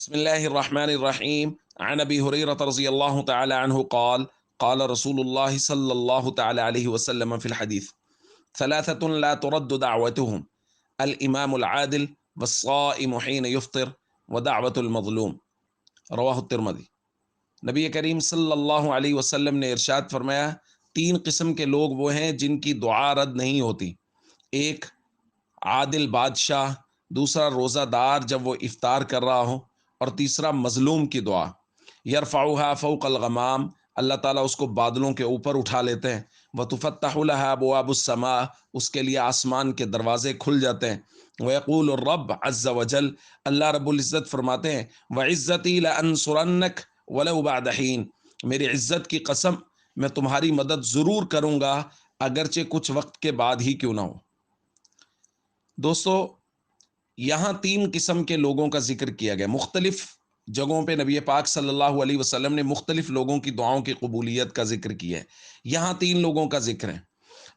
बिस्मिल्लाहिर्रहमानिर्रहीम अन अबी हुरैरह रज़ियल्लाहु तआला अन्हु क़ाल क़ाल रसूलुल्लाह सल्लल्लाहु तआला अलैहि वसल्लम फ़िल हदीस सलासतुन ला तुरद्दु दअवतुहुम अल इमामुल आदिल वस्साइमु हीन युफ़्तिर व दअवतुल मज़लूम रवाहु तिर्मिज़ी। नबी करीम सल्लल्लाहु अलैहि वसल्लम ने इरशाद फरमाया, तीन किस्म के लोग वो हैं जिनकी दुआ रद्द नहीं होती। एक आदिल बादशाह, दूसरा रोज़ादार जब वो इफ्तार कर रहा हो, और तीसरा मजलूम की दुआ। यरफ़उहा फ़ौक़ल गमाम, अल्लाह ताला उसको बादलों के ऊपर उठा लेते हैं। व तुफ़त्तहु लहा अबवाबुस्समा, उसके लिए आसमान के दरवाजे खुल जाते हैं। व यक़ूलु रब्ब अज़्ज़ व जल, अल्लाह रब्बुल इज़्ज़त फरमाते हैं, व इज़्ज़ती लअंसुरन्नक वलौ बअदहीन, मेरी इज़्ज़त की कसम मैं तुम्हारी मदद ज़रूर करूँगा अगरचे कुछ वक्त के बाद ही क्यों ना हो। दोस्तों, यहाँ तीन किस्म के लोगों का जिक्र किया गया। मुख्तलिफ जगहों पे नबी पाक सल्लल्लाहु अलैहि वसल्लम ने मुख्तलिफ लोगों की दुआओं की कबूलियत का जिक्र किया है। यहाँ तीन लोगों का जिक्र है,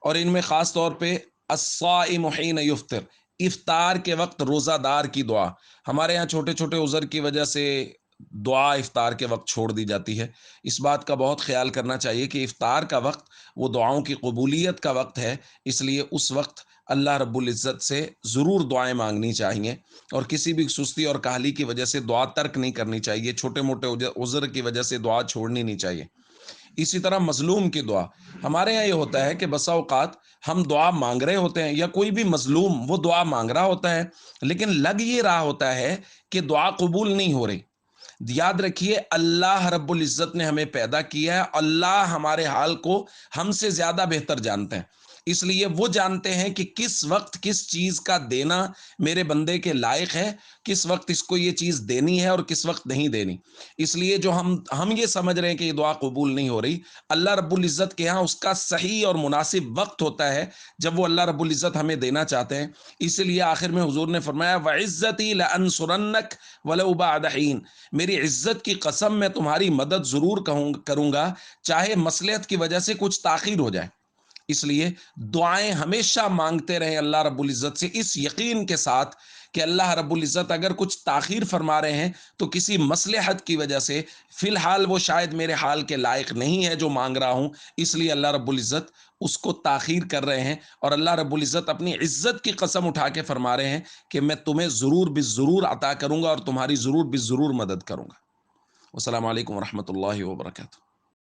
और इनमें ख़ास तौर पे अस्साइमु हीन युफ्तिर, इफ्तार के वक्त रोज़ादार की दुआ। हमारे यहाँ छोटे छोटे उज़र की वजह से दुआ इफ्तार के वक्त छोड़ दी जाती है। इस बात का बहुत ख्याल करना चाहिए कि इफ्तार का वक्त वो दुआओं की कबूलियत का वक्त है, इसलिए उस वक्त अल्लाह रब्बुल इज़्ज़त से ज़रूर दुआएं मांगनी चाहिए, और किसी भी सुस्ती और काहली की वजह से दुआ तर्क नहीं करनी चाहिए। छोटे मोटे उज़र की वजह से दुआ छोड़नी नहीं चाहिए। इसी तरह मजलूम की दुआ, हमारे यहाँ ये होता है कि बसा औकात हम दुआ मांग रहे होते हैं, या कोई भी मजलूम वो दुआ मांग रहा होता है, लेकिन लग ये रहा होता है कि दुआ कबूल नहीं हो रही। याद रखिए, अल्लाह रब्बुल इज़्ज़त ने हमें पैदा किया है, अल्लाह हमारे हाल को हमसे ज़्यादा बेहतर जानते हैं। इसलिए वो जानते हैं कि किस वक्त किस चीज़ का देना मेरे बंदे के लायक है, किस वक्त इसको ये चीज़ देनी है और किस वक्त नहीं देनी। इसलिए जो हम ये समझ रहे हैं कि ये दुआ कबूल नहीं हो रही, अल्लाह रब्बुल इज़्ज़त के यहाँ उसका सही और मुनासिब वक्त होता है जब वो अल्लाह रब्बुल इज़्ज़त हमें देना चाहते हैं। इसलिए आखिर में हुज़ूर ने फरमाया, व इज़्ज़ती लअंसुरन्नक वलौ बअद हीन, मेरी इज्जत की कसम मैं तुम्हारी मदद जरूर करूंगा, चाहे मसलहत की वजह से कुछ ताखीर हो जाए। इसलिए दुआएं हमेशा मांगते रहें अल्लाह रब्बुल इज़्ज़त से, इस यकीन के साथ कि अल्लाह रब्बुल इज़्ज़त अगर कुछ ताखीर फरमा रहे हैं तो किसी मसलहत की वजह से, फिलहाल वो शायद मेरे हाल के लायक नहीं है जो मांग रहा हूं, इसलिए अल्लाह रब्बुल इज़्ज़त उसको ताखीर कर रहे हैं। और अल्लाह रब्बुल इज़्ज़त अपनी इज्जत की कसम उठा के फरमा रहे हैं कि मैं तुम्हें ज़रूर बिज़रूर अता करूंगा और तुम्हारी ज़रूर बिज़रूर मदद करूंगा। अस्सलामु अलैकुम वरहमतुल्लाहि वबरकातुहू।